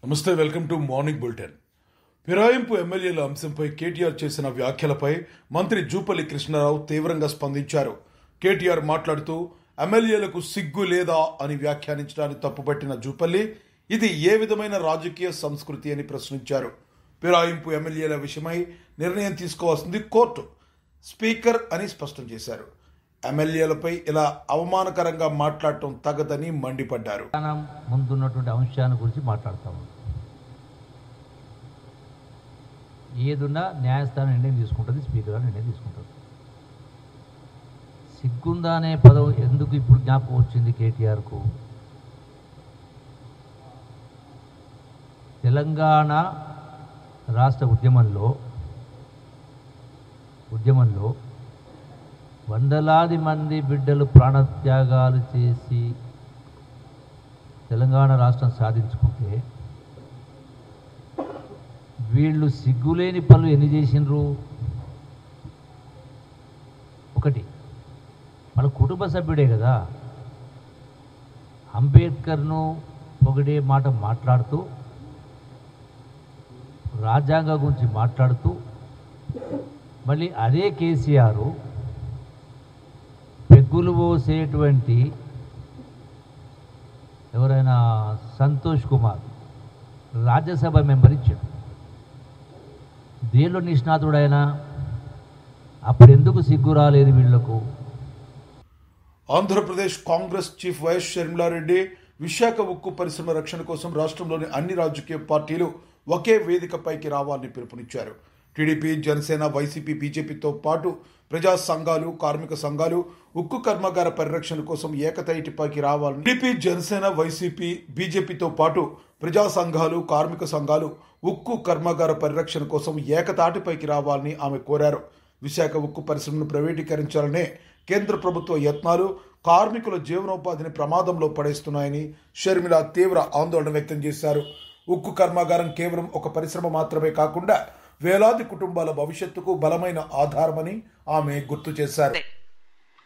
నమస్తే, welcome to morning bulletin. ఫిరాయింపు ఎమ్మెల్యేల అంశంపై కేటీఆర్ చేసిన వ్యాఖ్యలపై మంత్రి జూపల్లి కృష్ణారావు తీవ్రంగా స్పందించారు. కేటీఆర్ మాట్లాడుతూ ఎమ్మెల్యేలకు సిగ్గు లేదా అని వ్యాఖ్యానించడాన్ని తప్పుపట్టిన జూపల్లి ఇది ఏ విధమైన రాజకీయ సంస్కృతి అని ప్రశ్నించారు. ఫిరాయింపు ఎమ్మెల్యేల విషయమై నిర్ణయం తీసుకోవాల్సింది కోర్టు, స్పీకర్ అని స్పష్టం చేశారు. ఎమ్మెల్యేలపై ఇలా అవమానకరంగా మాట్లాడటం తగదని మండిపడ్డారు. ముందున్నటువంటి అంశాన్ని గురించి మాట్లాడతాము. ఏదున్నా న్యాయస్థానం నిర్ణయం తీసుకుంటుంది, స్పీకర్ నిర్ణయం తీసుకుంటుంది. సిగ్గుందా అనే పదం ఎందుకు ఇప్పుడు జ్ఞాపకం వచ్చింది కేటీఆర్కు? తెలంగాణ రాష్ట్ర ఉద్యమంలో వందలాది మంది బిడ్డలు ప్రాణత్యాగాలు చేసి తెలంగాణ రాష్ట్రం సాధించుకుంటే వీళ్ళు సిగ్గులేని పనులు ఎన్ని చేసినారు? ఒకటి, మన కుటుంబ సభ్యుడే కదా. అంబేద్కర్ను ఒకటే మాట మాట్లాడుతూ, రాజ్యాంగం గురించి మాట్లాడుతూ, మళ్ళీ అదే కేసీఆర్ పెగ్గులు పోసేటువంటి ఎవరైనా సంతోష్ కుమార్ రాజ్యసభ మెంబర్ ఇచ్చాడు. దేనిలో నిష్ణాతుడైనా అప్పుడు ఎందుకు సిగ్గు రాలేదు వీళ్లకు? ఆంధ్రప్రదేశ్ కాంగ్రెస్ చీఫ్ వైఎస్ షర్మిలారెడ్డి విశాఖ ఉక్కు పరిశ్రమ రక్షణ కోసం రాష్ట్రంలోని అన్ని రాజకీయ పార్టీలు ఒకే వేదికపైకి రావాలని పిలుపునిచ్చారు. టీడీపీ, జనసేన, వైసీపీ, బీజేపీతో పాటు ప్రజా సంఘాలు, కార్మిక సంఘాలు ఉక్కు కర్మాగార పరిరక్షణ కోసం ఏకతాటిపైకి రావాలని టీడీపీ, జనసేన, వైసీపీ, బీజేపీతో పాటు ప్రజా సంఘాలు, కార్మిక సంఘాలు ఉక్కు కర్మాగార పరిరక్షణ కోసం ఏకతాటిపైకి రావాలని ఆమె కోరారు. విశాఖ ఉక్కు పరిశ్రమను ప్రైవేటీకరించాలనే కేంద్ర ప్రభుత్వ యత్నాలు కార్మికుల జీవనోపాధిని ప్రమాదంలో పడేస్తున్నాయని షర్మిల తీవ్ర ఆందోళన వ్యక్తం చేశారు. ఉక్కు కర్మాగారం కేవలం ఒక పరిశ్రమ మాత్రమే కాకుండా వేలాది కుటుంబాల భవిష్యత్తుకు బలమైన ఆధారమని ఆమె గుర్తు చేశారు.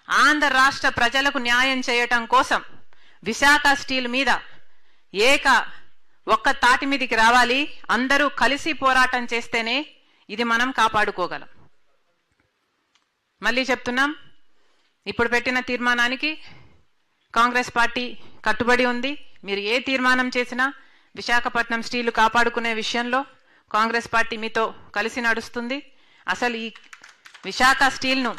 ఆంధ్ర రాష్ట్ర ప్రజలకు న్యాయం చేయటం కోసం విశాఖ స్టీల్ మీద ఒక్క తాటి మీదికి రావాలి. అందరూ కలిసి పోరాటం చేస్తేనే ఇది మనం కాపాడుకోగలం. మళ్ళీ చెప్తున్నాం, ఇప్పుడు పెట్టిన తీర్మానానికి కాంగ్రెస్ పార్టీ కట్టుబడి ఉంది. మీరు ఏ తీర్మానం చేసినా విశాఖపట్నం స్టీలు కాపాడుకునే విషయంలో కాంగ్రెస్ పార్టీ మీతో కలిసి నడుస్తుంది. అసలు ఈ విశాఖ స్టీల్ను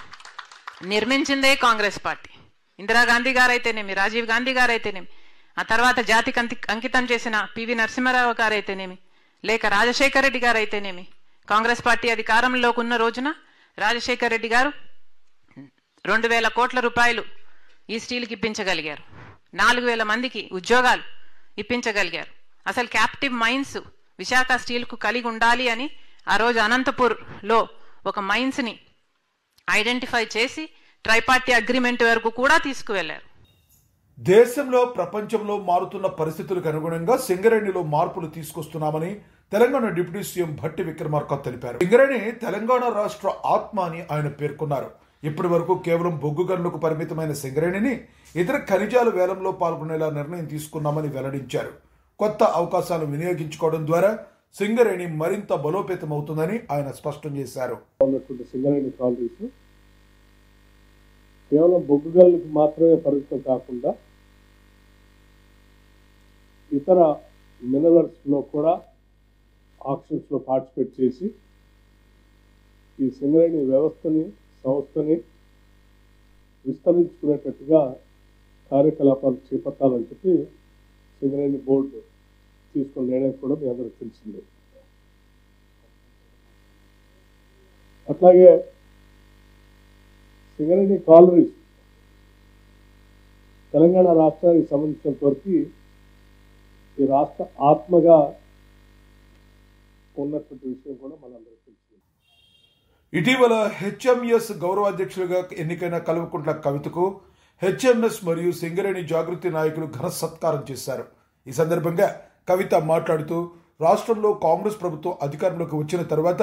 నిర్మించిందే కాంగ్రెస్ పార్టీ. ఇందిరాగాంధీ గారైతేనేమి, రాజీవ్ గాంధీ గారైతేనేమి, ఆ తర్వాత జాతికి అంకితం చేసిన పివి నరసింహారావు గారైతేనేమి, లేక రాజశేఖర రెడ్డి గారైతేనేమి, కాంగ్రెస్ పార్టీ అధికారంలోకి ఉన్న రోజున రాజశేఖర రెడ్డి గారు 2,000 కోట్ల రూపాయలు ఈ స్టీల్కి ఇప్పించగలిగారు. 4,000 మందికి ఉద్యోగాలు ఇప్పించగలిగారు. అసలు క్యాప్టివ్ మైన్స్ విశాఖ స్టీల్కు కలిగి ఉండాలి అని ఆ రోజు అనంతపూర్లో ఒక మైన్స్ని ఐడెంటిఫై చేసి ట్రైపార్టీ అగ్రిమెంట్ వరకు కూడా తీసుకువెళ్లారు. దేశంలో, ప్రపంచంలో మారుతున్న పరిస్థితులకు అనుగుణంగా సింగరేణిలో మార్పులు తీసుకొస్తున్నామని తెలంగాణ డిప్యూటీ సీఎం భట్టి విక్రమార్క తెలిపారు. సింగరేణి తెలంగాణ రాష్ట్ర ఆత్మ అని ఆయన పేర్కొన్నారు. ఇప్పటి వరకు కేవలం బొగ్గు గనులకు పరిమితమైన సింగరేణిని ఇతర ఖనిజాల వేలంలో పాల్గొనేలా నిర్ణయం తీసుకున్నామని వెల్లడించారు. కొత్త అవకాశాలను వినియోగించుకోవడం ద్వారా సింగరేణి మరింత బలోపేతమవుతుందని ఆయన స్పష్టం చేశారు. సింగరేణి కాలనీస్ కేవలం బొగ్గు గనులకు మాత్రమే పరిమితం కాకుండా ఇతర మినరల్స్లో కూడా ఆక్షన్స్లో పార్టిసిపేట్ చేసి ఈ సింగరేణి వ్యవస్థని, సంస్థని విస్తరించుకునేటట్టుగా కార్యకలాపాలు చేపట్టాలని చెప్పి సింగరేణి బోర్డు తీసుకున్న నిర్ణయం కూడా మీ అందరికీ తెలిసిందే. అట్లాగే సింగరేణి కాలనీస్ తెలంగాణ రాష్ట్రానికి సంబంధించినంత వరకు ఈ రాష్ట్ర ఆత్మగా ఉన్నటువంటి విషయం కూడా మనందరికీ తెలిసింది. ఇటీవల హెచ్ఎంఎస్ గౌరవాధ్యక్షులుగా ఎన్నికైన కల్వకుంట్ల కవితకు హెచ్ఎంఎస్ మరియు సింగరేణి జాగృతి నాయకులు ఘన సత్కారం చేశారు. ఈ సందర్భంగా కవిత మాట్లాడుతూ రాష్ట్రంలో కాంగ్రెస్ ప్రభుత్వం అధికారంలోకి వచ్చిన తర్వాత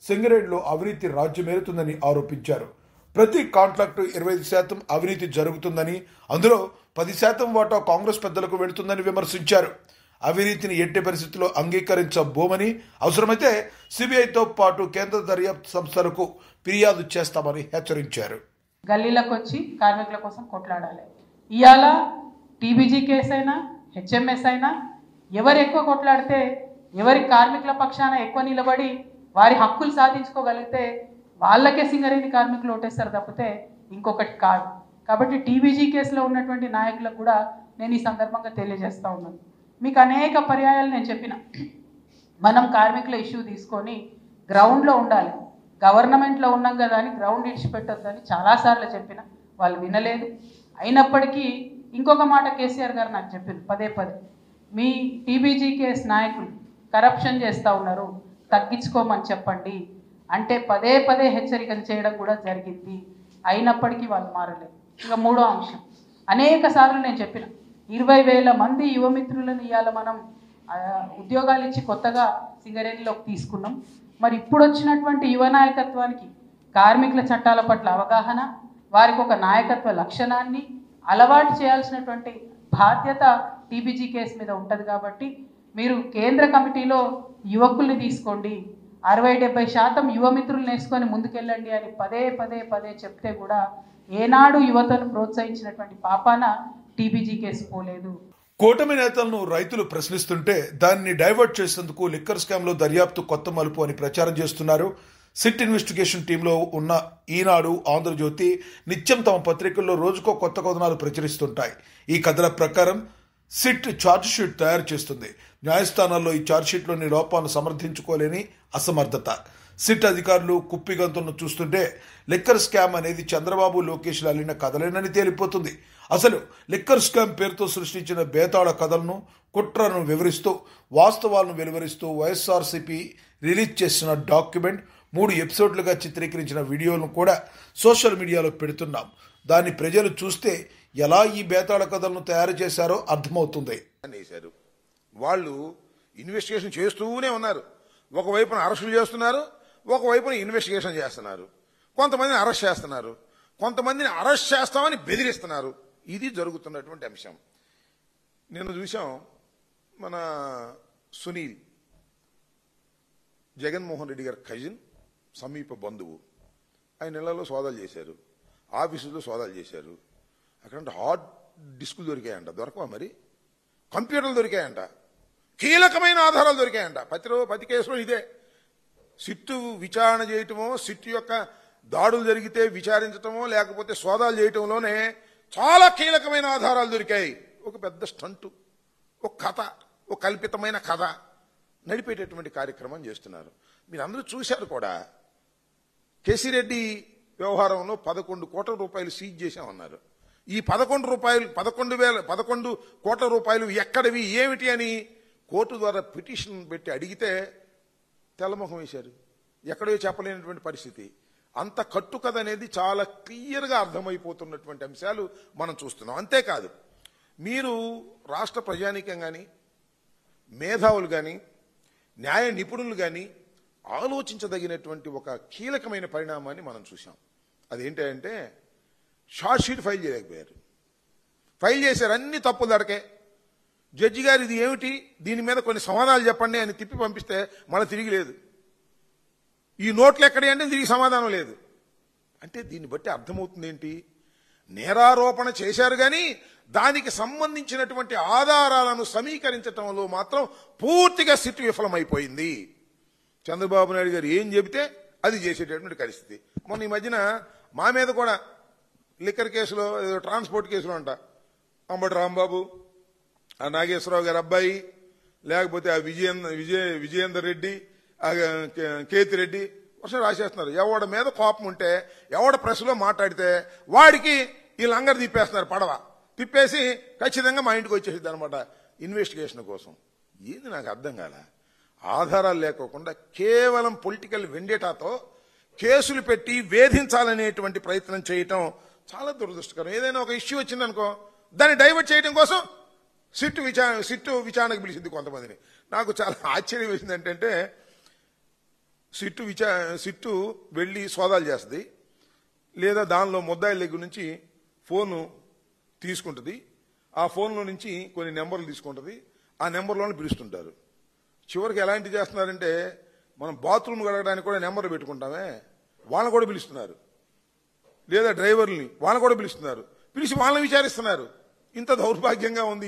సింగరేణిలో అవినీతి రాజ్యమేలుతుందని ఆరోపించారు. ప్రతి కాంట్రాక్టు 25% అవినీతి జరుగుతుందని, అందులో 10% వాటా కాంగ్రెస్ పెద్దలకు వెళుతుందని విమర్శించారు. అవినీతిని ఎట్టి పరిస్థితుల్లో అంగీకరించబోమని, అవసరమైతే సిబిఐతో పాటు కేంద్ర దర్యాప్తు సంస్థలకు ఫిర్యాదు చేస్తామని హెచ్చరించారు. గల్లీలకు వచ్చి కార్మికుల కోసం కొట్లాడాలి. ఇవాళ టీబీజీ కేసు అయినా హెచ్ఎంఎస్ అయినా ఎవరు ఎక్కువ కొట్లాడితే, ఎవరి కార్మికుల పక్షాన ఎక్కువ నిలబడి వారి హక్కులు సాధించుకోగలిగితే వాళ్ళకే సింగరేణి కార్మికులు ఓటేస్తారు తప్పితే ఇంకొకటి కాదు. కాబట్టి టీబీజీ కేసులో ఉన్నటువంటి నాయకులకు కూడా నేను ఈ సందర్భంగా తెలియజేస్తూ ఉన్నాను. మీకు అనేక పర్యాయాలు నేను చెప్పిన, మనం కార్మికుల ఇష్యూ తీసుకొని గ్రౌండ్లో ఉండాలి. గవర్నమెంట్లో ఉన్నాం కదా అని గ్రౌండ్ ఇడిచిపెట్టొద్దని చాలాసార్లు చెప్పిన, వాళ్ళు వినలేదు. అయినప్పటికీ ఇంకొక మాట కేసీఆర్ గారు నాకు చెప్పారు పదే పదే, మీ టీబీజీ కేసు నాయకులు కరప్షన్ చేస్తూ ఉన్నారు, తగ్గించుకోమని చెప్పండి అంటే పదే పదే హెచ్చరికలు చేయడం కూడా జరిగింది. అయినప్పటికీ వాళ్ళు మారలేదు. ఇక మూడో అంశం, అనేక సార్లు నేను చెప్పిన, 20,000 మంది యువమిత్రులను ఇవాళ మనం ఉద్యోగాలు ఇచ్చి కొత్తగా సింగరేణిలోకి తీసుకున్నాం. మరి ఇప్పుడు వచ్చినటువంటి యువ నాయకత్వానికి కార్మికుల చట్టాల పట్ల అవగాహన, వారికి ఒక నాయకత్వ లక్షణాన్ని అలవాటు చేయాల్సినటువంటి బాధ్యత టీబీజీ కేసు మీద ఉంటుంది. కాబట్టి మీరు కేంద్ర కమిటీలో యువకుల్ని తీసుకోండి, 60-70% యువమిత్రులను వేసుకొని ముందుకెళ్ళండి అని పదే పదే పదే చెప్తే కూడా ఏనాడు యువతను ప్రోత్సహించినటువంటి పాపాన టీబీజీ కేసు పోలేదు. కూటమి నేతలను రైతులు ప్రశ్నిస్తుంటే దాన్ని డైవర్ట్ చేసేందుకు లిక్కర్ స్కామ్లో దర్యాప్తు కొత్త మలుపు అని ప్రచారం చేస్తున్నారు. సిట్ ఇన్వెస్టిగేషన్ టీంలో ఉన్న ఈనాడు, ఆంధ్రజ్యోతి నిత్యం తమ పత్రికల్లో రోజుకో కొత్త కథనాలు ప్రచురిస్తుంటాయి. ఈ కథల ప్రకారం సిట్ ఛార్జ్షీట్ తయారు చేస్తుంది. న్యాయస్థానాల్లో ఈ ఛార్జ్షీట్లోని లోపాలను సమర్థించుకోలేని అసమర్థత. సిట్ అధికారులు కుప్పిగంతులను చూస్తుంటే లిక్కర్ స్కామ్ అనేది చంద్రబాబు, లోకేష్లు అల్లిన కథలేనని తేలిపోతుంది. అసలు లిక్కర్ స్కామ్ పేరుతో సృష్టించిన బేతాళ కథలను, కుట్రను వివరిస్తూ వాస్తవాలను వెలువరిస్తూ వైఎస్ఆర్సీపీ రిలీజ్ చేసిన డాక్యుమెంట్ 3 ఎపిసోడ్లుగా చిత్రీకరించిన వీడియోలను కూడా సోషల్ మీడియాలో పెడుతున్నాం. దాన్ని ప్రజలు చూస్తే ఎలా ఈ బేతాళ కథలను తయారు చేశారో అర్థమవుతుంది. వాళ్ళు ఇన్వెస్టిగేషన్ చేస్తూనే ఉన్నారు. ఒకవైపున అరెస్టులు చేస్తున్నారు, ఒకవైపున ఇన్వెస్టిగేషన్ చేస్తున్నారు. కొంతమందిని అరెస్ట్ చేస్తున్నారు, కొంతమందిని అరెస్ట్ చేస్తామని బెదిరిస్తున్నారు. ఇది జరుగుతున్నటువంటి అంశం. నిన్న చూసాం, మన సునీల్ జగన్మోహన్ రెడ్డి గారి కజిన్, సమీప బంధువు, ఆయన ఇళ్లలో సోదాలు చేశారు, ఆఫీసులో సోదాలు చేశారు. అక్కడ హార్డ్ డిస్కులు దొరికాయంట. దొరకవా మరి? కంప్యూటర్లు దొరికాయంట, కీలకమైన ఆధారాలు దొరికాయంట. ప్రతి కేసులో ఇదే. సిట్టు విచారణ చేయటమో, సిట్టు యొక్క దాడులు జరిగితే విచారించటమో, లేకపోతే సోదాలు చేయటంలోనే చాలా కీలకమైన ఆధారాలు దొరికాయి. ఒక పెద్ద స్టంటు, ఒక కథ, ఒక కల్పితమైన కథ నడిపేటటువంటి కార్యక్రమం చేస్తున్నారు. మీరు అందరూ చూశారు కూడా. కేసిరెడ్డి వ్యవహారంలో 11 కోట్ల రూపాయలు సీజ్ చేశామన్నారు. ఈ 11 కోట్ల రూపాయలు ఎక్కడివి, ఏమిటి అని కోర్టు ద్వారా పిటిషన్ పెట్టి అడిగితే తెల్లముఖం వేశారు. ఎక్కడో చెప్పలేనటువంటి పరిస్థితి. అంత కట్టుకథ అనేది చాలా క్లియర్గా అర్థమైపోతున్నటువంటి అంశాలు మనం చూస్తున్నాం. అంతేకాదు, మీరు రాష్ట్ర ప్రజానీకం కానీ, మేధావులు కానీ, న్యాయ నిపుణులు కానీ ఆలోచించదగినటువంటి ఒక కీలకమైన పరిణామాన్ని మనం చూసాం. అదేంటంటే షార్ట్ షీట్ ఫైల్ చేయలేకపోయారు. ఫైల్ చేశారు, అన్ని తప్పులు దడకే. జడ్జి గారు ఇది ఏమిటి, దీని మీద కొన్ని సమాధానాలు చెప్పండి అని తిప్పి పంపిస్తే మళ్ళీ తిరిగి లేదు. ఈ నోట్లు ఎక్కడే అంటే తిరిగి సమాధానం లేదు. అంటే దీన్ని బట్టి అర్థమవుతుంది ఏంటి, నేరారోపణ చేశారు కానీ దానికి సంబంధించినటువంటి ఆధారాలను సమీకరించడంలో మాత్రం పూర్తిగా సిట్ విఫలమైపోయింది. చంద్రబాబు నాయుడు గారు ఏం చెబితే అది చేసేటటువంటి పరిస్థితి. మొన్న ఈ మధ్యన మా మీద కూడా లిక్కర్ కేసులో, ట్రాన్స్పోర్ట్ కేసులో అంట, అంబటి రాంబాబు, ఆ నాగేశ్వరరావు గారి అబ్బాయి, లేకపోతే ఆ విజయేందర్ రెడ్డి, ఆ కేతిరెడ్డి వర్షం రాసేస్తున్నారు. ఎవడ మీద కోపం ఉంటే, ఎవడ ప్రెస్లో మాట్లాడితే వాడికి ఈ లంగర్ తిప్పేస్తున్నారు. పడవ తిప్పేసి ఖచ్చితంగా మా ఇంటికి వచ్చేసింది అనమాట ఇన్వెస్టిగేషన్ కోసం. ఏంది నాకు అర్థం కాల. ఆధారాలు లేకోకుండా కేవలం పొలిటికల్ వెండేటాతో కేసులు పెట్టి వేధించాలనేటువంటి ప్రయత్నం చేయటం చాలా దురదృష్టకరం. ఏదైనా ఒక ఇష్యూ వచ్చిందనుకో, దాన్ని డైవర్ట్ చేయడం కోసం సిట్టు విచారణకు పిలిచింది కొంతమందిని. నాకు చాలా ఆశ్చర్యం వేసింది ఏంటంటే, సిట్టు వెళ్ళి సోదాలు చేస్తుంది, లేదా దానిలో ముద్దాయిల దగ్గర నుంచి ఫోను తీసుకుంటుంది, ఆ ఫోన్లో నుంచి కొన్ని నెంబర్లు తీసుకుంటుంది, ఆ నెంబర్లోనే పిలుస్తుంటారు. చివరికి ఎలాంటి చేస్తున్నారంటే మనం బాత్రూమ్ కడగడానికి కూడా నెంబర్లు పెట్టుకుంటామే, వాళ్ళని కూడా పిలుస్తున్నారు. లేదా డ్రైవర్ని వాళ్ళని కూడా పిలుస్తున్నారు, పిలిచి వాళ్ళని విచారిస్తున్నారు. ఇంత దౌర్భాగ్యంగా ఉంది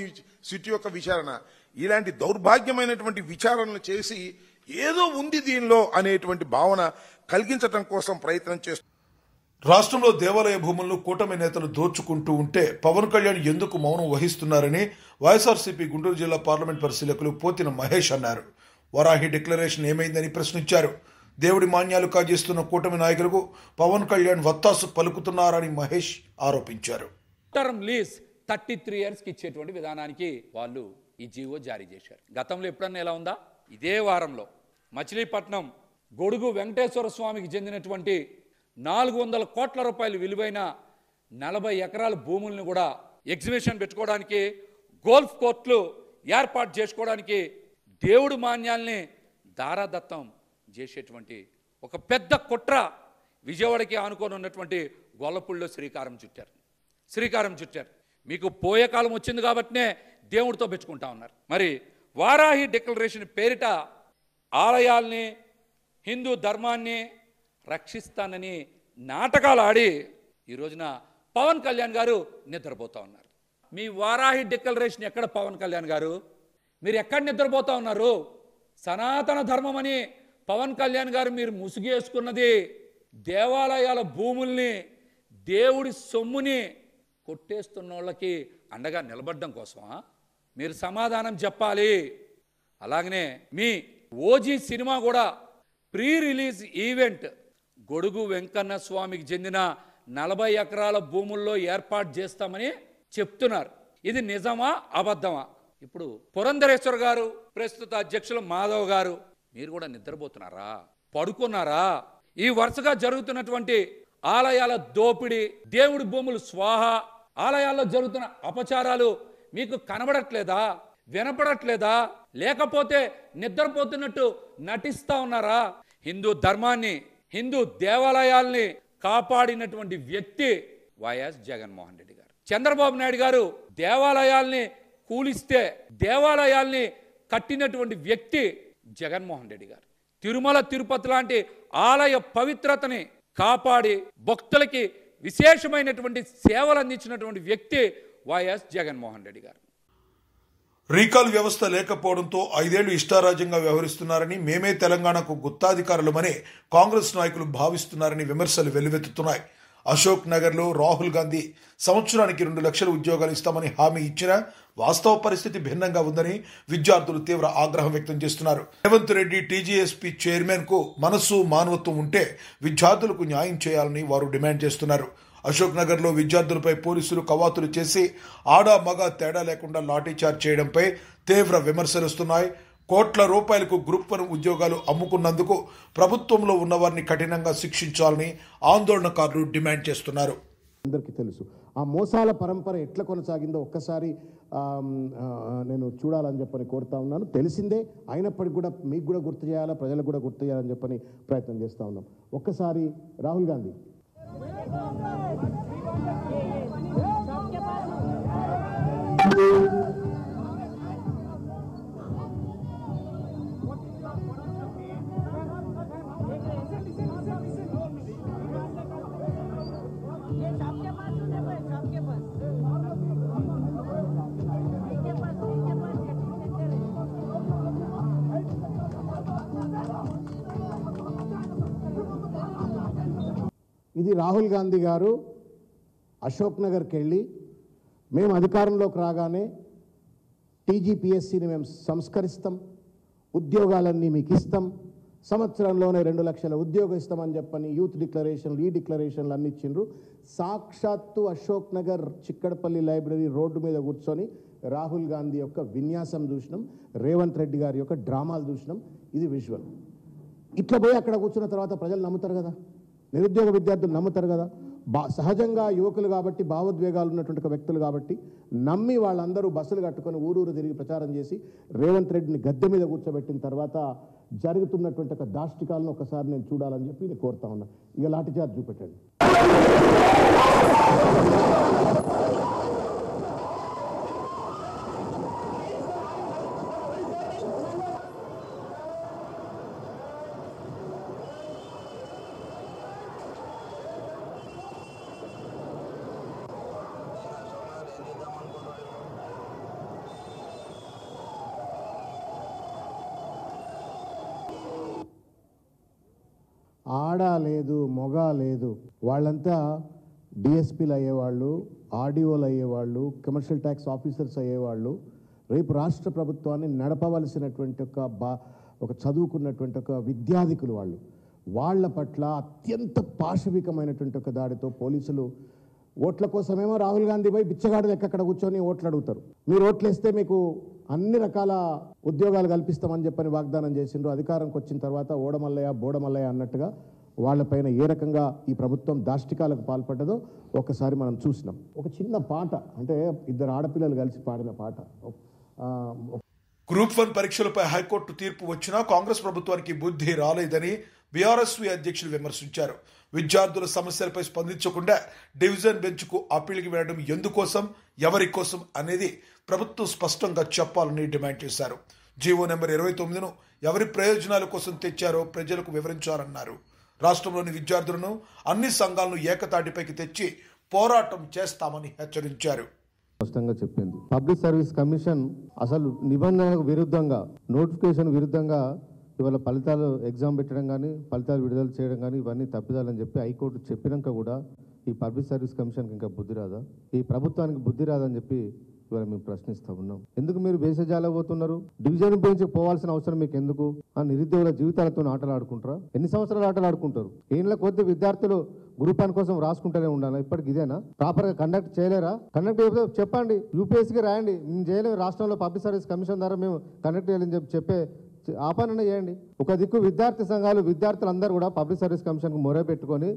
సిటీ యొక్క విచారణ. ఇలాంటి దౌర్భాగ్యమైనటువంటి విచారణలు చేసి ఏదో ఉంది దీనిలో అనేటువంటి భావన కలిగించడం కోసం ప్రయత్నం చేస్తున్నారు. రాష్ట్రంలో దేవాలయ భూములను కూటమి నేతలు దోచుకుంటూ ఉంటే పవన్ కళ్యాణ్ ఎందుకు మౌనం వహిస్తున్నారని వైఎస్ఆర్సీపీ గుంటూరు జిల్లా పార్లమెంట్ పరిశీలకులు పోతిన మహేష్ అన్నారు. వరాహి డిక్లరేషన్ ఏమైందని ప్రశ్నించారు. దేవుడి మాన్యాలు కాజేస్తున్న కూటమి నాయకులకు పవన్ కళ్యాణ్ వత్తాసు పలుకుతున్నారని మహేష్ ఆరోపించారు. టర్మ్ లీజ్ 33 yearsకి ఇచ్చేటువంటి విధానానికి వాళ్ళు ఈ జీవో జారీ చేశారు. గతంలో ఎప్పుడన్నా ఎలా ఉందా? ఇదే వారంలో మచిలీపట్నం గొడుగు వెంకటేశ్వర స్వామికి చెందినటువంటి 400 కోట్ల రూపాయలు విలువైన 40 ఎకరాల భూములను కూడా ఎగ్జిబిషన్ పెట్టుకోవడానికి, గోల్ఫ్ కోర్టులు ఏర్పాటు చేసుకోవడానికి, దేవుడి మాన్యాల్ని దారాదత్తం చేసేటువంటి ఒక పెద్ద కుట్ర విజయవాడకి ఆనుకొని ఉన్నటువంటి గొల్లపూడిలో శ్రీకారం చుట్టారు. మీకు పోయే కాలం వచ్చింది కాబట్టినే దేవుడితో పెట్టుకుంటా ఉన్నారు. మరి వారాహి డిక్లరేషన్ పేరిట ఆలయాల్ని, హిందూ ధర్మాన్ని రక్షిస్తానని నాటకాలు ఆడి ఈ రోజున పవన్ కళ్యాణ్ గారు నిద్రపోతా ఉన్నారు. మీ వారాహి డిక్లరేషన్ ఎక్కడ పవన్ కళ్యాణ్ గారు? మీరు ఎక్కడ నిద్రపోతా ఉన్నారు? సనాతన ధర్మం అని పవన్ కళ్యాణ్ గారు మీరు ముసుగేసుకున్నది దేవాలయాల భూముల్ని, దేవుడి సొమ్ముని కొట్టేస్తున్న వాళ్ళకి అండగా నిలబడడం కోసమా? మీరు సమాధానం చెప్పాలి. అలాగనే మీ ఓజీ సినిమా కూడా ప్రీ రిలీజ్ ఈవెంట్ గొడుగు వెంకన్న స్వామికి చెందిన 40 ఎకరాల భూముల్లో ఏర్పాటు చేస్తామని చెప్తున్నారు. ఇది నిజమా అబద్ధమా? ఇప్పుడు పురంధరేశ్వర్ గారు, ప్రస్తుత అధ్యక్షులు మాధవ్ గారు, మీరు కూడా నిద్రపోతున్నారా? పడుకున్నారా? ఈ వరుసగా జరుగుతున్నటువంటి ఆలయాల దోపిడీ, దేవుడి భూములు స్వాహ, ఆలయాల్లో జరుగుతున్న అపచారాలు మీకు కనబడట్లేదా? వినపడట్లేదా? లేకపోతే నిద్రపోతున్నట్టు నటిస్తా ఉన్నారా? హిందూ ధర్మాన్ని, హిందూ దేవాలయాల్ని కాపాడినటువంటి వ్యక్తి వైఎస్ జగన్మోహన్ రెడ్డి గారు. చంద్రబాబు నాయుడు గారు దేవాలయాల్ని కూలిస్తే దేవాలయాల్ని కట్టినటువంటి వ్యక్తి జగన్మోహన్ రెడ్డి గారు. తిరుమల తిరుపతి లాంటి ఆలయ పవిత్రతని కాపాడి భక్తులకి విశేషమైనటువంటి సేవలు అందించినటువంటి వ్యక్తి వైఎస్ జగన్మోహన్ రెడ్డి గారు. రీకాల్ వ్యవస్థ లేకపోవడంతో 5 ఏళ్లు ఇష్టారాజ్యంగా వ్యవహరిస్తున్నారని, మేమే తెలంగాణకు గుత్తాధికారులమని కాంగ్రెస్ నాయకులు భావిస్తున్నారని విమర్శలు వెల్లువెత్తుతున్నాయి. అశోక్ నగర్లో రాహుల్ గాంధీ సంవత్సరానికి 2 లక్షల ఉద్యోగాలు ఇస్తామని హామీ ఇచ్చినా వాస్తవ పరిస్థితి భిన్నంగా ఉందని విద్యార్థులు తీవ్ర ఆగ్రహం వ్యక్తం చేస్తున్నారు. రేవంత్ రెడ్డి టీజీఎస్పీ చైర్మన్ కు మనస్సు, మానవత్వం ఉంటే విద్యార్థులకు న్యాయం చేయాలని వారు డిమాండ్ చేస్తున్నారు. అశోక్ నగర్ లో విద్యార్థులపై పోలీసులు కవాతులు చేసి ఆడా మగ తేడా లేకుండా లాఠీచార్జ్ చేయడంపై తీవ్ర విమర్శలు వస్తున్నాయి. కోట్ల రూపాయలకు గ్రూప్ 1 ఉద్యోగాలు అమ్ముకున్నందుకు ప్రభుత్వంలో ఉన్నవారిని కఠినంగా శిక్షించాలని ఆందోళనకారులు డిమాండ్ చేస్తున్నారు. అందరికీ తెలుసు ఆ మోసాల పరంపర ఎట్లా కొనసాగిందో ఒక్కసారి నేను చూడాలని చెప్పని కోరుతా ఉన్నాను. తెలిసిందే అయినప్పటికీ కూడా మీకు కూడా గుర్తు చేయాలా, ప్రజలకు కూడా గుర్తు చేయాలని చెప్పని ప్రయత్నం చేస్తూ ఉన్నాం. ఒక్కసారి రాహుల్ గాంధీ ఇది రాహుల్ గాంధీ గారు అశోక్ నగర్కి వెళ్ళి మేము అధికారంలోకి రాగానే టీజీపీఎస్సీని మేము సంస్కరిస్తాం, ఉద్యోగాలన్నీ మీకు ఇస్తాం, సంవత్సరంలోనే 2 లక్షల ఉద్యోగం ఇస్తామని చెప్పని యూత్ డిక్లరేషన్లు, ఈ డిక్లరేషన్లు అన్ని ఇచ్చిండ్రు. సాక్షాత్తు అశోక్ నగర్ చిక్కడపల్లి లైబ్రరీ రోడ్డు మీద కూర్చొని రాహుల్ గాంధీ యొక్క విన్యాసం చూసినాం, రేవంత్ రెడ్డి గారి యొక్క డ్రామాలు చూసినాం. ఇది విజువల్. ఇట్లా పోయి అక్కడ కూర్చున్న తర్వాత ప్రజలు నమ్ముతారు కదా, నిరుద్యోగ విద్యార్థులు నమ్ముతారు కదా. సహజంగా యువకులు కాబట్టి, భావోద్వేగాలు ఉన్నటువంటి వ్యక్తులు కాబట్టి నమ్మి వాళ్ళందరూ బస్సులు కట్టుకొని ఊరూరు తిరిగి ప్రచారం చేసి రేవంత్ రెడ్డిని గద్దె మీద కూర్చోబెట్టిన తర్వాత జరుగుతున్నటువంటి ఒక దాష్టికాలను ఒకసారి నేను చూడాలని చెప్పి నేను కోరుతా ఉన్నా. ఇక లాఠీచార్జ్ చూపెట్టండి. ఆడ లేదు, మొగ లేదు. వాళ్ళంతా డిఎస్పీలు అయ్యేవాళ్ళు, ఆర్డీఓలు అయ్యేవాళ్ళు, కమర్షియల్ ట్యాక్స్ ఆఫీసర్స్ అయ్యేవాళ్ళు. రేపు రాష్ట్ర ప్రభుత్వాన్ని నడపవలసినటువంటి ఒక చదువుకున్నటువంటి ఒక విద్యాధికులు వాళ్ళు. వాళ్ళ పట్ల అత్యంత పాశవికమైనటువంటి ఒక దాడితో పోలీసులు ఓట్ల కోసమేమో రాహుల్ గాంధీ పోయి బిచ్చగాడు ఎక్కడ కూర్చొని ఓట్లు అడుగుతారు. మీరు ఓట్లు వేస్తే మీకు అన్ని రకాల ఉద్యోగాలు కల్పిస్తామని చెప్పని వాగ్దానం చేసిండ్రు. అధికారంకి వచ్చిన తర్వాత ఓడమల్లయ్య బోడమల్లయ్య అన్నట్టుగా వాళ్ళపైన ఏ రకంగా ఈ ప్రభుత్వం దాష్టికాలకు పాల్పడ్డదో ఒకసారి మనం చూసినాం. ఒక చిన్న పాట, అంటే ఇద్దరు ఆడపిల్లలు కలిసి పాడిన పాట. గ్రూప్ 1 పరీక్షలపై హైకోర్టు తీర్పు వచ్చినా కాంగ్రెస్ ప్రభుత్వానికి బుద్ధి రాలేదని బీఆర్ఎస్వి అధ్యక్షులు విమర్శించారు. విద్యార్థుల సమస్యలపై స్పందించకుండా డివిజన్ బెంచ్కు అప్పీల్కి వెళ్లడం ఎందుకోసం, ఎవరి కోసం అనేది ప్రభుత్వం స్పష్టంగా చెప్పాలని డిమాండ్ చేశారు. జీవో నెంబర్ 29ను ఎవరి ప్రయోజనాల కోసం తెచ్చారో ప్రజలకు వివరించారన్నారు. రాష్ట్రంలోని విద్యార్థులను, అన్ని సంఘాలను ఏకతాటిపైకి తెచ్చి పోరాటం చేస్తామని హెచ్చరించారు. స్పష్టంగా చెప్పింది. పబ్లిక్ సర్వీస్ కమిషన్ అసలు నిబంధనలకు విరుద్ధంగా, నోటిఫికేషన్ విరుద్ధంగా ఇవాళ ఫలితాలు ఎగ్జామ్ పెట్టడం కానీ, ఫలితాలు విడుదల చేయడం కానీ ఇవన్నీ తప్పిదాలని చెప్పి హైకోర్టు చెప్పినాక కూడా ఈ పబ్లిక్ సర్వీస్ కమిషన్కి ఇంకా బుద్ధి రాదా? ఈ ప్రభుత్వానికి బుద్ధి రాదని చెప్పి ఇవాళ మేము ప్రశ్నిస్తూ ఉన్నాం. ఎందుకు మీరు బేసజాలకు పోతున్నారు? డివిజన్ బెంచ్కి పోవాల్సిన అవసరం మీకు ఎందుకు? ఆ నిరుద్యోగుల జీవితాలతో ఆటలు ఆడుకుంటారా? ఎన్ని సంవత్సరాలు ఆటలు ఆడుకుంటారు? ఏళ్ళ కొద్ది విద్యార్థులు గ్రూప్ 1 కోసం రాసుకుంటూనే ఉండాలా? ఇప్పటికి ఇదేనా? ప్రాపర్గా కండక్ట్ చేయలేరా? కండక్ట్ చేయకపోతే చెప్పండి, యూపీఎస్సీకి రాయండి. మేము చేయలేము, రాష్ట్రంలో పబ్లిక్ సర్వీస్ కమిషన్ ద్వారా మేము కండక్ట్ చేయాలని చెప్పే ఆపననే చేయండి. ఒక దిక్కు విద్యార్థి సంఘాలు, విద్యార్థులందరూ కూడా పబ్లిక్ సర్వీస్ కమిషన్కు మొర పెట్టుకొని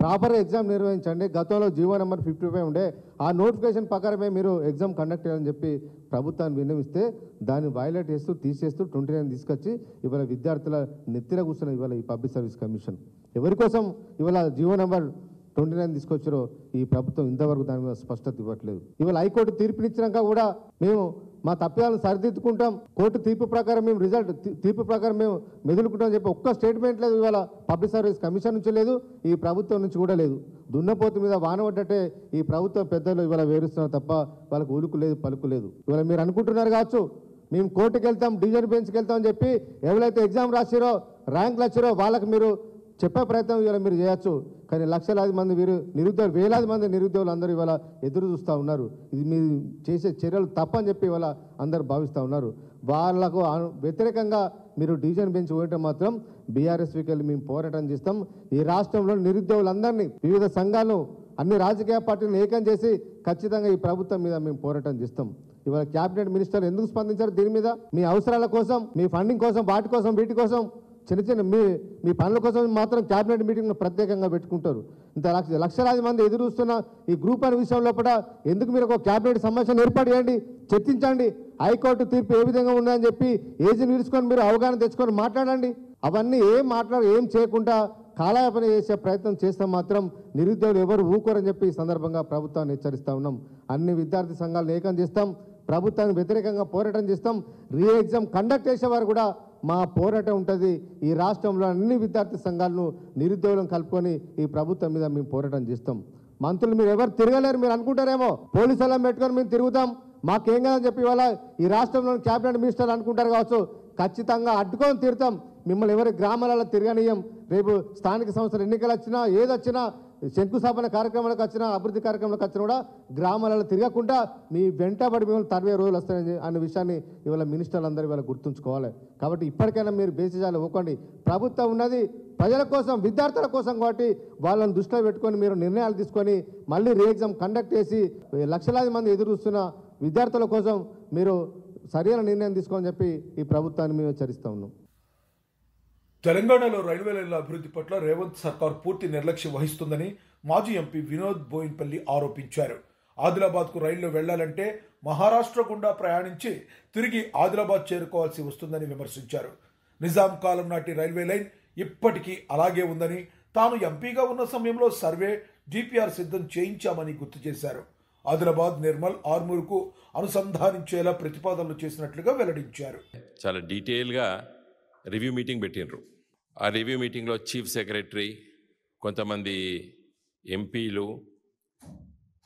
ప్రాపర్ ఎగ్జామ్ నిర్వహించండి. గతంలో జీవో నెంబర్ 55 ఉండే ఆ నోటిఫికేషన్ ప్రకారమే మీరు ఎగ్జామ్ కండక్ట్ చేయాలని చెప్పి ప్రభుత్వాన్ని విన్నవిస్తే దాన్ని వైలేట్ చేస్తూ తీసేస్తూ 29 తీసుకొచ్చి ఇవాళ విద్యార్థుల నెత్తిన కూర్చున్న ఇవాళ ఈ పబ్లిక్ సర్వీస్ కమిషన్ ఎవరి కోసం ఇవాళ జీవో నెంబర్ 29 తీసుకొచ్చారో ఈ ప్రభుత్వం ఇంతవరకు దాని మీద స్పష్టత ఇవ్వట్లేదు. ఇవాళ హైకోర్టు తీర్పునిచ్చినాక కూడా మేము మా తప్పిదాలను సరిదిద్దుకుంటాం, కోర్టు తీర్పు ప్రకారం మేము తీర్పు ప్రకారం మేము మెదులుకుంటామని చెప్పి ఒక్క స్టేట్మెంట్ లేదు. ఇవాళ పబ్లిక్ సర్వీస్ కమిషన్ నుంచి లేదు, ఈ ప్రభుత్వం నుంచి కూడా లేదు. దున్నపోతు మీద వానబడ్డట్టే ఈ ప్రభుత్వం పెద్దలు ఇవాళ వేరుస్తున్నారు తప్ప వాళ్ళకు ఉలుకు లేదు, పలుకు లేదు. ఇవాళ మీరు అనుకుంటున్నారు కావచ్చు మేము కోర్టుకు వెళ్తాం, డివిజన్ బెంచ్కి వెళ్తామని చెప్పి ఎవరైతే ఎగ్జామ్ రాసిరో, ర్యాంకులు వచ్చారో వాళ్ళకి మీరు చెప్పే ప్రయత్నం ఇవాళ మీరు చేయొచ్చు. కానీ లక్షలాది మంది నిరుద్యోగులు, వేలాది మంది నిరుద్యోగులు అందరూ ఇవాళ ఎదురు చూస్తూ ఉన్నారు. ఇది మీరు చేసే చర్యలు తప్పని చెప్పి ఇవాళ అందరూ భావిస్తూ ఉన్నారు. వాళ్ళకు వ్యతిరేకంగా మీరు డివిజన్ బెంచ్ పోయటం మాత్రం బీఆర్ఎస్కి వెళ్ళి మేము పోరాటం చేస్తాం. ఈ రాష్ట్రంలో నిరుద్యోగులందరినీ, వివిధ సంఘాలను, అన్ని రాజకీయ పార్టీలను ఏకం చేసి ఖచ్చితంగా ఈ ప్రభుత్వం మీద మేము పోరాటం చేస్తాం. ఇవాళ క్యాబినెట్ మినిస్టర్ ఎందుకు స్పందించారు దీని మీద? మీ అవసరాల కోసం, మీ ఫండింగ్ కోసం, వాటి కోసం, వీటి కోసం, చిన్న మీ పనుల కోసం మాత్రం క్యాబినెట్ మీటింగ్ ప్రత్యేకంగా పెట్టుకుంటారు. ఇంత లక్షలాది మంది ఎదురు చూస్తున్న ఈ గ్రూప్ 1 విషయం లోపల ఎందుకు మీరు ఒక క్యాబినెట్ సమావేశం ఏర్పాటు చేయండి, చర్చించండి. హైకోర్టు తీర్పు ఏ విధంగా ఉందని చెప్పి ఏజీ నిలుచుకొని మీరు అవగాహన తెచ్చుకొని మాట్లాడండి. అవన్నీ ఏం చేయకుండా కాలయాపన చేసే ప్రయత్నం చేస్తే మాత్రం నిరుద్యోగులు ఎవరు ఊకోరని చెప్పి ఈ సందర్భంగా ప్రభుత్వాన్ని హెచ్చరిస్తూ ఉన్నాం. అన్ని విద్యార్థి సంఘాలను ఏకం చేస్తాం, ప్రభుత్వానికి వ్యతిరేకంగా పోరాటం చేస్తాం. ఎగ్జామ్ కండక్ట్ చేసేవారు కూడా మా పోరాటం ఉంటుంది. ఈ రాష్ట్రంలో అన్ని విద్యార్థి సంఘాలను, నిరుద్యోగులను కలుపుకొని ఈ ప్రభుత్వం మీద మేము పోరాటం చేస్తాం. మంత్రులు మీరు ఎవరు తిరగలేరు, మీరు అనుకుంటారేమో పోలీసులను పెట్టుకొని మేము తిరుగుతాం, మాకేం కాదని చెప్పి ఇవాళ ఈ రాష్ట్రంలోని క్యాబినెట్ మినిస్టర్ అనుకుంటారు కావచ్చు. ఖచ్చితంగా అడ్డుకొని తీరుతాం. మిమ్మల్ని ఎవరి గ్రామాలలో తిరగనీయం. రేపు స్థానిక సంస్థల ఎన్నికలు వచ్చినా, ఏదొచ్చినా, శంకుస్థాపన కార్యక్రమాలకు వచ్చినా, అభివృద్ధి కార్యక్రమాలకు వచ్చినా కూడా గ్రామాలలో తిరగకుండా మీ వెంటబడి మిమ్మల్ని 30 రోజులు వస్తాయని అనే విషయాన్ని ఇవాళ మినిస్టర్లు అందరూ ఇవాళ గుర్తుంచుకోవాలి. కాబట్టి ఇప్పటికైనా మీరు బేసిజాలు ఇవ్వకండి. ప్రభుత్వం ఉన్నది ప్రజల కోసం, విద్యార్థుల కోసం కాబట్టి వాళ్ళని దృష్టిలో పెట్టుకొని మీరు నిర్ణయాలు తీసుకొని మళ్ళీ ఎగ్జామ్ కండక్ట్ చేసి లక్షలాది మంది ఎదురు చూస్తున్న విద్యార్థుల కోసం మీరు సరైన నిర్ణయం తీసుకోని చెప్పి ఈ ప్రభుత్వాన్ని మేము హెచ్చరిస్తూ ఉన్నాం. తెలంగాణలో రైల్వే లైన్ల అభివృద్ధి పట్ల రేవంత్ సర్కార్ పూర్తి నిర్లక్ష్యం వహిస్తుందని మాజీ ఎంపీ వినోద్ బోయిన్పల్లి ఆరోపించారు. ఆదిలాబాద్కు రైల్లో వెళ్లాలంటే మహారాష్ట్ర గుండా ప్రయాణించి తిరిగి ఆదిలాబాద్ చేరుకోవాల్సి వస్తుందని విమర్శించారు. నిజాం కాలం నాటి రైల్వే లైన్ ఇప్పటికీ అలాగే ఉందని, తాను ఎంపీగా ఉన్న సమయంలో సర్వే, డిపిఆర్ సిద్ధం చేయించామని గుర్తు చేశారు. ఆదిలాబాద్, నిర్మల్, ఆర్మూర్కు అనుసంధానించేలా ప్రతిపాదనలు చేసినట్లుగా వెల్లడించారు. చాలా డీటెయిల్గా రివ్యూ మీటింగ్ పెట్టినరు. ఆ రివ్యూ మీటింగ్లో చీఫ్ సెక్రటరీ, కొంతమంది ఎంపీలు,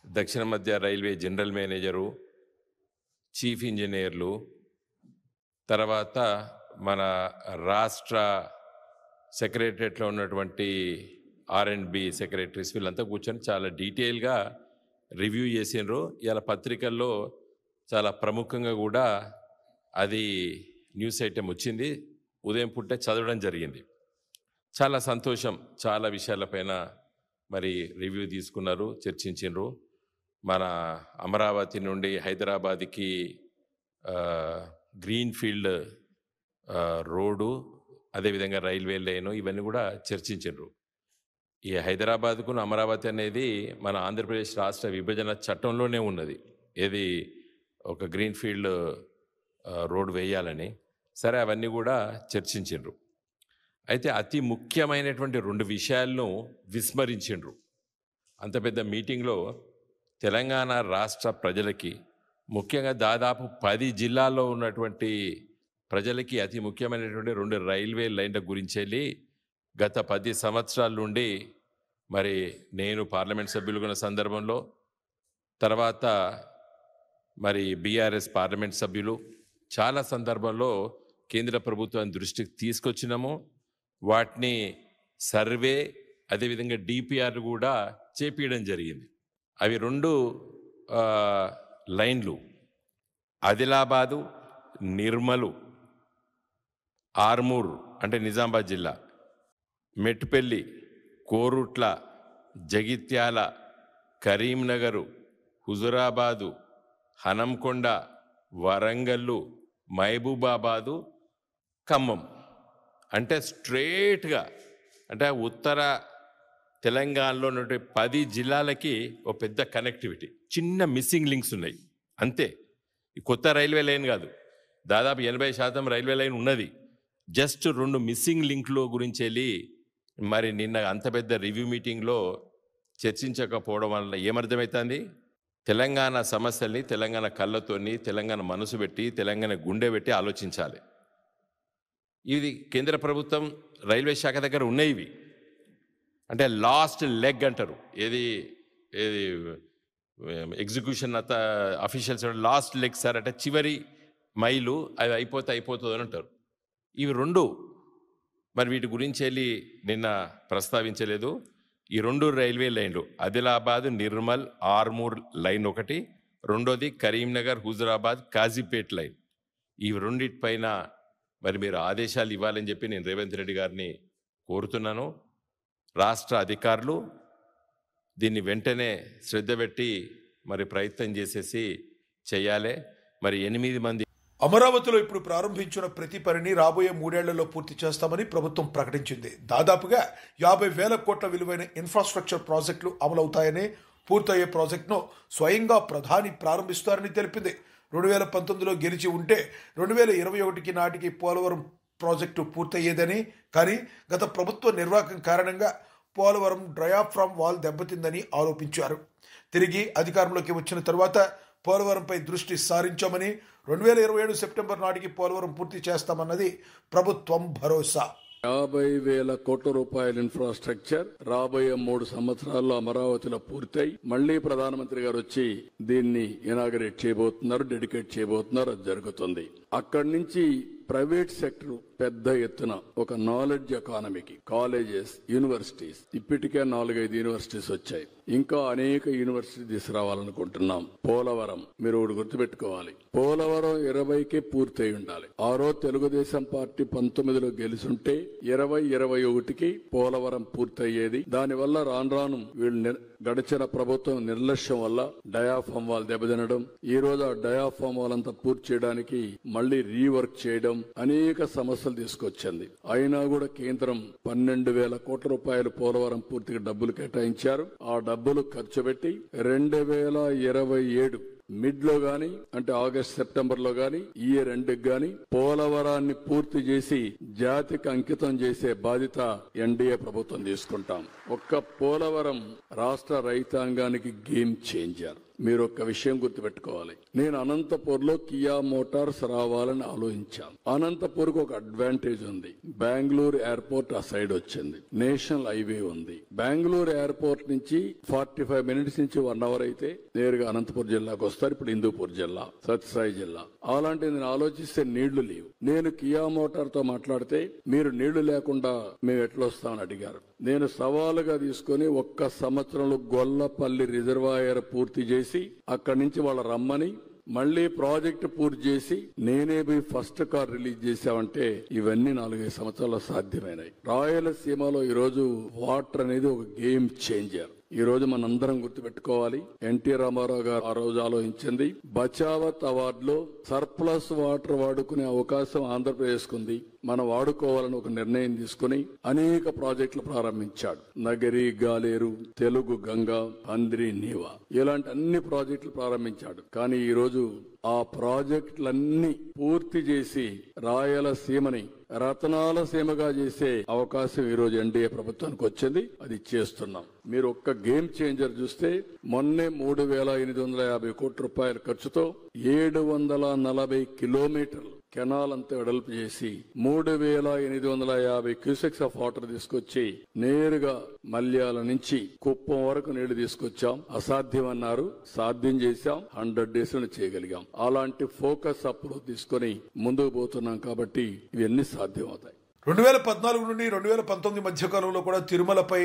దక్షిణ మధ్య రైల్వే జనరల్ మేనేజరు, చీఫ్ ఇంజనీర్లు, తర్వాత మన రాష్ట్ర సెక్రటరియట్లో ఉన్నటువంటి R&B సెక్రటరీస్ వీళ్ళంతా కూర్చొని చాలా డీటెయిల్గా రివ్యూ చేసినారు. ఇలా పత్రికల్లో చాలా ప్రముఖంగా కూడా అది న్యూస్ ఐటెం వచ్చింది. ఉదయం పుట్టే చదవడం జరిగింది. చాలా సంతోషం. చాలా విషయాలపైన మరి రివ్యూ తీసుకున్నారు, చర్చించారు. మన అమరావతి నుండి హైదరాబాద్కి గ్రీన్ఫీల్డ్ రోడ్డు, అదేవిధంగా రైల్వే లైను, ఇవన్నీ కూడా చర్చించారు. ఈ హైదరాబాద్కు అమరావతి అనేది మన ఆంధ్రప్రదేశ్ రాష్ట్ర విభజన చట్టంలోనే ఉన్నది. ఏది ఒక గ్రీన్ఫీల్డ్ రోడ్ వేయాలని. సరే, అవన్నీ కూడా చర్చించారు. అయితే అతి ముఖ్యమైనటువంటి 2 విషయాలను విస్మరించిండ్రు. అంత పెద్ద మీటింగ్లో తెలంగాణ రాష్ట్ర ప్రజలకి, ముఖ్యంగా దాదాపు 10 జిల్లాల్లో ఉన్నటువంటి ప్రజలకి అతి ముఖ్యమైనటువంటి 2 రైల్వే లైన్ల గురించి వెళ్ళి గత 10 సంవత్సరాల నుండి మరి నేను పార్లమెంట్ సభ్యులుగా ఉన్న సందర్భంలో, తర్వాత మరి బీఆర్ఎస్ పార్లమెంట్ సభ్యులు చాలా సందర్భంలో కేంద్ర ప్రభుత్వం దృష్టికి తీసుకొచ్చినాము. వాటిని సర్వే, అదేవిధంగా డిపిఆర్ కూడా చేపించడం జరిగింది. అవి 2 లైన్లు ఆదిలాబాదు, నిర్మలు, ఆర్మూర్ అంటే నిజామాబాద్ జిల్లా, మెట్పల్లి, కోరుట్ల, జగిత్యాల, కరీంనగరు, హుజురాబాదు, హనంకొండ, వరంగల్లు, మహబూబాబాదు, ఖమ్మం. అంటే స్ట్రేట్గా అంటే ఉత్తర తెలంగాణలో ఉన్నటువంటి 10 జిల్లాలకి ఒక పెద్ద కనెక్టివిటీ. చిన్న మిస్సింగ్ లింక్స్ ఉన్నాయి అంతే. ఈ కొత్త రైల్వే లైన్ కాదు, దాదాపు 80% రైల్వే లైన్ ఉన్నది. జస్ట్ 2 మిస్సింగ్ లింక్లు గురించి వెళ్ళి మరి నిన్న అంత పెద్ద రివ్యూ మీటింగ్లో చర్చించకపోవడం వల్ల ఏమర్థమవుతుంది? తెలంగాణ సమస్యల్ని తెలంగాణ కళ్ళతోని, తెలంగాణ మనసు పెట్టి, తెలంగాణ గుండె పెట్టి ఆలోచించాలి. ఇది కేంద్ర ప్రభుత్వం రైల్వే శాఖ దగ్గర ఉన్నాయి. ఇవి అంటే లాస్ట్ లెగ్ అంటారు. ఏది execution officials last leg sir అంటే చివరి మైలు, అది అయిపోతుంది అని అంటారు. ఇవి 2 మరి వీటి గురించి వెళ్ళి నిన్న ప్రస్తావించలేదు. ఈ 2 రైల్వే లైన్లు ఆదిలాబాద్, నిర్మల్, ఆర్మూర్ లైన్ ఒకటి, రెండోది కరీంనగర్, హుజురాబాద్, కాజీపేట్ లైన్. ఈ 2పైన మరి మీరు ఆదేశాలు ఇవ్వాలని చెప్పి నేను రేవంత్ రెడ్డి గారిని కోరుతున్నాను. రాష్ట్ర అధికారులు దీన్ని వెంటనే శ్రద్ధ పెట్టి మరి ప్రయత్నం చేసేసి చేయాలి. మరి 8 మంది అమరావతిలో ఇప్పుడు ప్రారంభించిన ప్రతి పనిని రాబోయే 3 ఏళ్లలో పూర్తి చేస్తామని ప్రభుత్వం ప్రకటించింది. దాదాపుగా 50,000 కోట్ల విలువైన ఇన్ఫ్రాస్ట్రక్చర్ ప్రాజెక్టులు అమలవుతాయని, పూర్తయ్యే ప్రాజెక్టును స్వయంగా ప్రధాని ప్రారంభిస్తారని తెలిపింది. 2019లో గెలిచి ఉంటే 2021 నాటికి పోలవరం ప్రాజెక్టు పూర్తయ్యేదని, కానీ గత ప్రభుత్వ నిర్వాహకం కారణంగా పోలవరం డయాఫ్రామ్ వాల్ దెబ్బతిందని ఆరోపించారు. తిరిగి అధికారంలోకి వచ్చిన తర్వాత పోలవరంపై దృష్టి సారించామని, 2027 సెప్టెంబర్ నాటికి పోలవరం పూర్తి చేస్తామన్నది ప్రభుత్వం భరోసా. 50,000 కోట్ల రూపాయల ఇన్ఫ్రాస్ట్రక్చర్ రాబోయే 3 సంవత్సరాల్లో అమరావతిలో పూర్తయి మళ్లీ ప్రధానమంత్రి గారు వచ్చి దీన్ని ఇనాగరేట్ చేయబోతున్నారు, డెడికేట్ చేయబోతున్నారు. అది జరుగుతుంది. అక్కడి నుంచి ప్రైవేట్ సెక్టర్ పెద్ద ఎత్తున ఒక నాలెడ్జ్ ఎకానమీకి కాలేజెస్, యూనివర్సిటీస్, ఇప్పటికే 4-5 యూనివర్సిటీస్ వచ్చాయి. ఇంకా అనేక యూనివర్సిటీ తీసుకురావాలనుకుంటున్నాం. పోలవరం మీరు ఒకటి గుర్తుపెట్టుకోవాలి, పోలవరం 20కే పూర్తయి ఉండాలి. ఆ రోజు తెలుగుదేశం పార్టీ 19లో గెలుచుంటే 2021కి పోలవరం పూర్తయ్యేది. దానివల్ల రాను వీళ్ళు గడిచిన ప్రభుత్వం నిర్లక్ష్యం వల్ల డయాఫామ్ వాల్ దెబ్బతినడం, ఈ రోజు ఆ డయాఫామ్ వాల్ అంతా పూర్తి చేయడానికి మళ్లీ రీవర్క్ చేయడం, అనేక సమస్యలు తీసుకొచ్చింది. అయినా కూడా కేంద్రం 12,000 కోట్ల రూపాయలు పోలవరం పూర్తిగా డబ్బులు కేటాయించారు. ఆ డబ్బులు ఖర్చు పెట్టి 2027 మిడ్ లో గాని అంటే ఆగస్ట్ సెప్టెంబర్ లో గాని ఈ ఇయర్ ఎండ్కి గాని పోలవరాన్ని పూర్తి చేసి జాతికి అంకితం చేసే బాధ్యత ఎన్డీఏ ప్రభుత్వం తీసుకుంటాం. ఒక్క పోలవరం రాష్ట్ర రైతాంగానికి గేమ్ చేంజర్. మీరు ఒక్క విషయం గుర్తుపెట్టుకోవాలి. నేను అనంతపూర్లో కియా మోటార్స్ రావాలని ఆలోచించాను. అనంతపూర్కు ఒక అడ్వాంటేజ్ ఉంది. బెంగళూరు ఎయిర్పోర్ట్ ఆ సైడ్ వచ్చింది, నేషనల్ హైవే ఉంది. బెంగళూరు ఎయిర్పోర్ట్ నుంచి 45 మినిట్స్ నుంచి 1 అవర్ అయితే నేరుగా అనంతపురం జిల్లాకు వస్తారు. ఇప్పుడు హిందూపూర్ జిల్లా, సత్యసాయి జిల్లా. అలాంటిది నేను ఆలోచిస్తే నీళ్లు లేవు. నేను కియా మోటార్ తో మాట్లాడితే మీరు నీళ్లు లేకుండా మేము ఎట్లా వస్తామని అడిగారు. నేను సవాలుగా తీసుకుని 1 సంవత్సరంలో గొల్లపల్లి రిజర్వాయర్ పూర్తి చేసి అక్కడి నుంచి వాళ్ళ రమ్మని మళ్లీ ప్రాజెక్టు పూర్తి చేసి నేనే పోయి ఫస్ట్ కార్ రిలీజ్ చేశామంటే ఇవన్నీ 4-5 సంవత్సరాల్లో సాధ్యమైనాయి. రాయలసీమలో ఈరోజు వాటర్ అనేది ఒక గేమ్ చేంజర్. ఈ రోజు మనందరం గుర్తుపెట్టుకోవాలి. ఎన్టీ రామారావు గారు ఆ రోజు ఆలోచించింది బచావత్ అవార్డులో సర్ప్లస్ వాటర్ వాడుకునే అవకాశం ఆంధ్రప్రదేశ్ కుంది, మనం వాడుకోవాలని ఒక నిర్ణయం తీసుకుని అనేక ప్రాజెక్టులు ప్రారంభించాడు. నగరి, గాలేరు, తెలుగు గంగ, అంద్రి, నీవా ఇలాంటి అన్ని ప్రాజెక్టులు ప్రారంభించాడు. కానీ ఈ రోజు ఆ ప్రాజెక్టులన్నీ పూర్తి చేసి రాయలసీమని రతనాల సీమగా చేసే అవకాశం ఈ రోజు ఎన్డీఏ ప్రభుత్వానికి వచ్చింది. అది చేస్తున్నాం. మీరు ఒక్క గేమ్ చేంజర్ చూస్తే మొన్నే 3,850 కోట్ల రూపాయల ఖర్చుతో 740 కిలోమీటర్లు కెనాల్ అంతా వెడల్పు చేసి 3,850 క్యూసెక్స్ ఆఫ్ వాటర్ తీసుకొచ్చి నేరుగా మల్యాల నుంచి కుప్పం వరకు నీళ్లు తీసుకొచ్చాం. అసాధ్యం అన్నారు, సాధ్యం చేశాం. 100 days చేయగలిగాం. అలాంటి ఫోకస్ అప్పుడు తీసుకొని ముందుకు పోతున్నాం. కాబట్టి ఇవన్నీ సాధ్యం అవుతాయి. 2014 నుండి 2019 మధ్య కాలంలో కూడా తిరుమలపై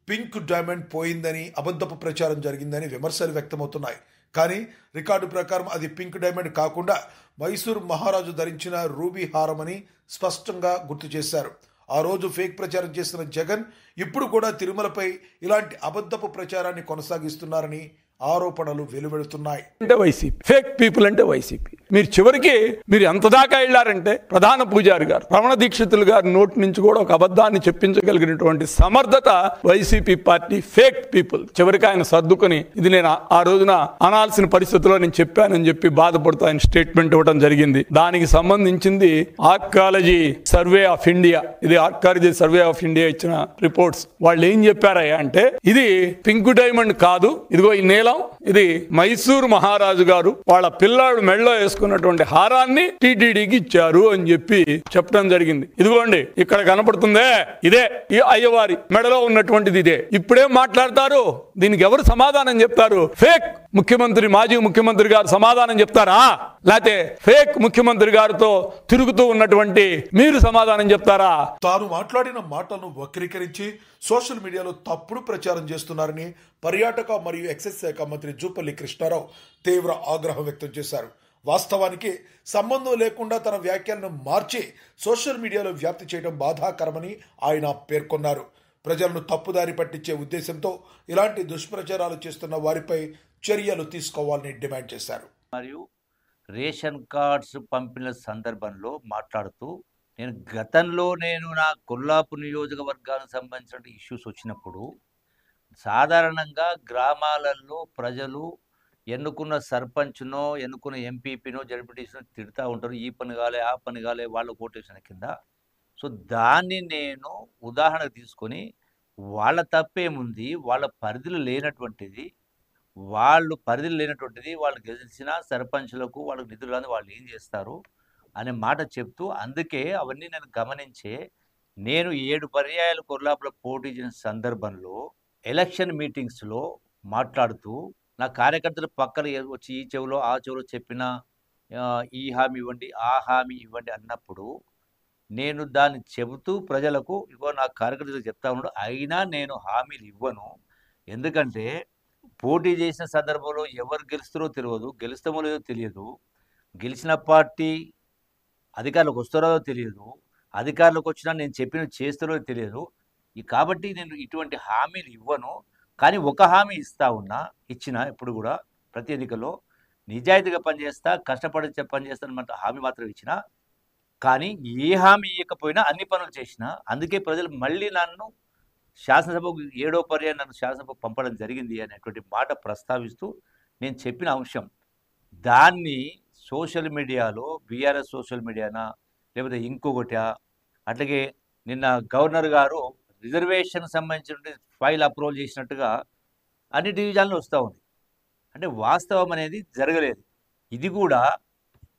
పింక్ డైమండ్ పోయిందని అబద్ధపు ప్రచారం జరిగిందని విమర్శలు వ్యక్తమవుతున్నాయి. కానీ రికార్డు ప్రకారం అది పింక్ డైమండ్ కాకుండా మైసూర్ మహారాజు ధరించిన రూబీ హారమని స్పష్టంగా గుర్తు చేశారు. ఆ రోజు ఫేక్ ప్రచారం చేసిన జగన్ ఇప్పుడు కూడా తిరుమలపై ఇలాంటి అబద్ధపు ప్రచారాన్ని కొనసాగిస్తున్నారని ఆరోపణలు వెలువడుతున్నాయి. అంటే వైసీపీ ఫేక్ పీపుల్ అంటే వైసీపీ. మీరు చివరికి మీరు ఎంత దాకా వెళ్ళారంటే ప్రధాన పూజారి గారు రమణ దీక్షితులు గారి నోటి నుంచి కూడా ఒక అబద్ధాన్ని చెప్పించగలిగినటువంటి సమర్థత వైసీపీ పార్టీ ఫేక్ పీపుల్. చివరికి ఆయన సర్దుకొని ఇది నేను ఆ రోజున అనాల్సిన పరిస్థితిలో నేను చెప్పానని చెప్పి బాధపడుతూ ఆయన స్టేట్మెంట్ ఇవ్వడం జరిగింది. దానికి సంబంధించింది ఆర్కాలజీ సర్వే ఆఫ్ ఇండియా, ఇది ఆర్కాలజీ సర్వే ఆఫ్ ఇండియా ఇచ్చిన రిపోర్ట్స్. వాళ్ళు ఏం చెప్పారయ్యా అంటే ఇది పింక్ డైమండ్ కాదు, ఇదిగో ఈ నేల ఇది మైసూర్ మహారాజు గారు వాళ్ళ పిల్లాడు మెడలో వేసుకున్నటువంటి హారాన్ని టీటీడీకి ఇచ్చారు అని చెప్పి చెప్పడం జరిగింది. ఇదిగోండి ఇక్కడ కనపడుతుందే ఇదే ఈ అయ్యవారి మెడలో ఉన్నటువంటిది ఇదే. ఇప్పుడేం మాట్లాడతారు? దీనికి ఎవరు సమాధానం చెప్తారు? ఫేక్ ముఖ్యమంత్రి, మాజీ ముఖ్యమంత్రి గారు సమాధానం చెప్తారా? లేకపోతే ఫేక్ ముఖ్యమంత్రి గారితో తిరుగుతూ ఉన్నటువంటి మీరు సమాధానం చెప్తారా? తాను మాట్లాడిన మాటలను వక్రీకరించి సోషల్ మీడియాలో తప్పుడు ప్రచారం చేస్తున్నారని పర్యాటక మరియు ఎక్సైజ్ శాఖ మంత్రి జూపల్లి కృష్ణారావు తీవ్ర ఆగ్రహం వ్యక్తం చేశారు. వాస్తవానికి సంబంధం లేకుండా తన వ్యాఖ్యలను మార్చి సోషల్ మీడియాలో వ్యాప్తి చేయడం బాధాకరమని ఆయన పేర్కొన్నారు. ప్రజలను తప్పుదారి పట్టించే ఉద్దేశంతో ఇలాంటి దుష్ప్రచారాలు చేస్తున్న వారిపై చర్యలు తీసుకోవాలని డిమాండ్ చేశారు. మరియు రేషన్ కార్డ్స్ పంపిన సందర్భంలో మాట్లాడుతూ నేను గతంలో నా కొల్లాపూర్ నియోజకవర్గానికి సంబంధించిన ఇష్యూస్ వచ్చినప్పుడు సాధారణంగా గ్రామాలలో ప్రజలు ఎన్నుకున్న సర్పంచ్నో ఎన్నుకున్న ఎంపీపీనో జడ్పీటీసీనో తిడుతూ ఉంటారు. ఈ పని కాలే, ఆ పని కాలే, వాళ్ళ కోటేషన్ కింద. సో దాన్ని నేను ఉదాహరణ తీసుకొని వాళ్ళ తప్పేముంది, వాళ్ళ పరిధిలో లేనటువంటిది వాళ్ళు గెలిచిన సర్పంచ్లకు వాళ్ళకి నిధులు అని వాళ్ళు ఏం చేస్తారు అనే మాట చెప్తూ, అందుకే అవన్నీ నేను గమనించే నేను 7 పర్యాయాలు కొల్లాపులో పోటీ చేసిన సందర్భంలో ఎలక్షన్ మీటింగ్స్లో మాట్లాడుతూ నా కార్యకర్తలు పక్కన వచ్చి ఈ చెవిలో ఆ చెవిలో చెప్పిన ఈ హామీ ఇవ్వండి, ఆ హామీ ఇవ్వండి అన్నప్పుడు నేను దాన్ని చెబుతూ ప్రజలకు ఇగో నా కార్యకర్తలు చెప్తా ఉన్నాడు. అయినా నేను హామీలు ఇవ్వను. ఎందుకంటే పోటీ చేసిన సందర్భంలో ఎవరు గెలుస్తారో తెలియదు, గెలుస్తామో లేదో తెలియదు, గెలిచిన పార్టీ అధికారులకు వస్తారో తెలియదు, అధికారులకు వచ్చినా నేను చెప్పిన చేస్తారో తెలియదు. కాబట్టి నేను ఇటువంటి హామీలు ఇవ్వను. కానీ ఒక హామీ ఇచ్చిన ఎప్పుడు కూడా ప్రతి ఎన్నికల్లో నిజాయితీగా పనిచేస్తా, కష్టపడి పనిచేస్తానమాట హామీ మాత్రం ఇచ్చిన. కానీ ఏ హామీ ఇవ్వకపోయినా అన్ని పనులు చేసిన. అందుకే ప్రజలు మళ్ళీ నన్ను శాసనసభకు 7వ పర్యాయం నన్ను శాసనసభకు పంపడం జరిగింది అనేటువంటి మాట ప్రస్తావిస్తూ నేను చెప్పిన అంశం. దాన్ని సోషల్ మీడియాలో బీఆర్ఎస్ సోషల్ మీడియానా లేకపోతే ఇంకొకట, అట్లాగే నిన్న గవర్నర్ గారు రిజర్వేషన్ సంబంధించిన ఫైల్ అప్రూవల్ చేసినట్టుగా అన్ని డివిజన్లు వస్తూ ఉంది. అంటే వాస్తవం అనేది జరగలేదు. ఇది కూడా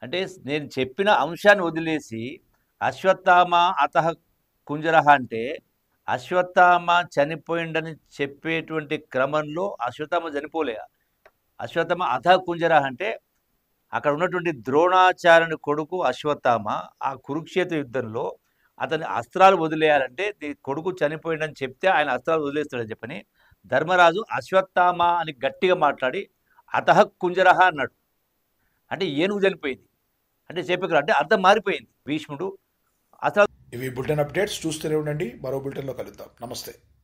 అంటే నేను చెప్పిన అంశాన్ని వదిలేసి అశ్వత్థామ అతః కుంజరహ అంటే అశ్వత్థామ చనిపోయిండని చెప్పేటువంటి క్రమంలో అశ్వత్థామ చనిపోలే. అశ్వత్థామ అతః కుంజరహ అంటే అక్కడ ఉన్నటువంటి ద్రోణాచార్యుని కొడుకు అశ్వత్థామ ఆ కురుక్షేత్ర యుద్ధంలో అతని అస్త్రాలు వదిలేయాలంటే కొడుకు చనిపోయిండని చెప్తే ఆయన అస్త్రాలు వదిలేస్తాడని చెప్పని ధర్మరాజు అశ్వత్థామ అని గట్టిగా మాట్లాడి అతః కుంజరహ అన్నాడు. అంటే ఏనుగు చనిపోయింది అంటే చెప్పగలరు, అంటే అర్థం మారిపోయింది. భీష్ముడు అసలు ఇవి బులెటిన్ అప్డేట్స్ చూస్తూనే ఉండండి. మరో బులెటిన్లో కలుద్దాం. నమస్తే.